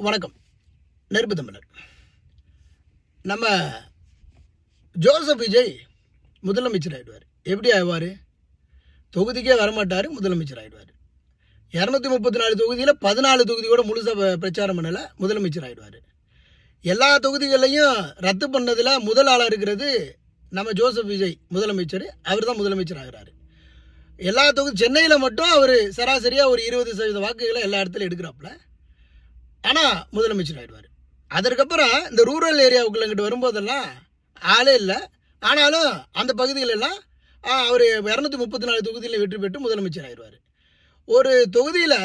வணக்கம். நெருப்பு தமிழர். நம்ம ஜோசப் விஜய் முதலமைச்சர் ஆகிடுவார். எப்படி ஆவார்? தொகுதிக்கே வரமாட்டார், முதலமைச்சர் ஆகிடுவார். 234 தொகுதியில் 14 தொகுதியோட முழுசாக பிரச்சாரம் பண்ணலை, முதலமைச்சர் ஆகிடுவார். எல்லா தொகுதிகளையும் ரத்து பண்ணதில் முதல் ஆளாக இருக்கிறது நம்ம ஜோசப் விஜய் முதலமைச்சர். அவர் தான் முதலமைச்சர் ஆகிறாரு. எல்லா சென்னையில் மட்டும் அவர் சராசரியாக ஒரு 20% வாக்குகளை எல்லா இடத்துலையும் எடுக்கிறாப்புல. ஆனால் முதலமைச்சர் ஆகிடுவார். அதற்கப்புறம் இந்த ரூரல் ஏரியாவுக்குள்ளங்கிட்ட வரும்போதெல்லாம் ஆளே இல்லை. ஆனாலும் அந்த பகுதிகளெல்லாம் அவர் 234 தொகுதியில் வெற்றி பெற்று முதலமைச்சர் ஆகிடுவார். ஒரு தொகுதியில்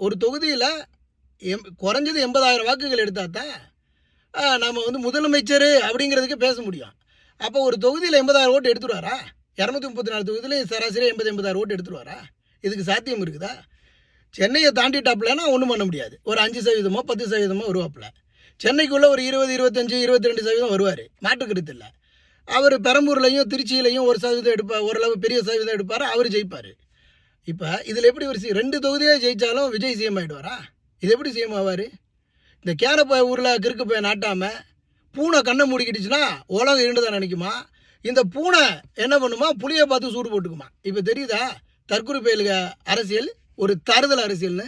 ஒரு தொகுதியில் குறைஞ்சது 80,000 வாக்குகள் எடுத்தால் தான் நம்ம முதலமைச்சர் அப்படிங்கிறதுக்கு பேச முடியும். அப்போ ஒரு தொகுதியில் 80,000 ஓட்டு எடுத்துருவாரா? 234 தொகுதியிலையும் சராசரி 80,000 ஓட்டு எடுத்துருவாரா? இதுக்கு சாத்தியம் இருக்குதா? சென்னையை தாண்டிட்டாப்புலன்னா ஒன்றும் பண்ண முடியாது. ஒரு 5% 10% வருவாப்புல. சென்னைக்குள்ளே ஒரு 20, 25, 22% வருவார். மாற்றுக்கருத்து இல்லை. அவர் பெரம்பூர்லையும் திருச்சியிலையும் 1% எடுப்பார். ஓரளவு பெரிய சதவீதம் எடுப்பார். அவர் ஜெயிப்பார். இப்போ இதில் எப்படி ஒரு 2 தொகுதியிலே ஜெயித்தாலும் விஜய் சிஎம் ஆகிடுவாரா? இது எப்படி சிஎம் ஆவார்? இந்த கேரப்ப ஊரில் கிறுக்கு போய் நாட்டாமல் பூனை கண்ணை மூடிக்கிட்டுச்சுன்னா உலகம் இருண்டுதான் நினைக்குமா? இந்த பூனை என்ன பண்ணுமா? புளியை பார்த்து சூடு போட்டுக்குமா? இப்போ தெரியுதா தற்கொலை பயலுக அரசியல் ஒரு தருதல் அரசியல்னு?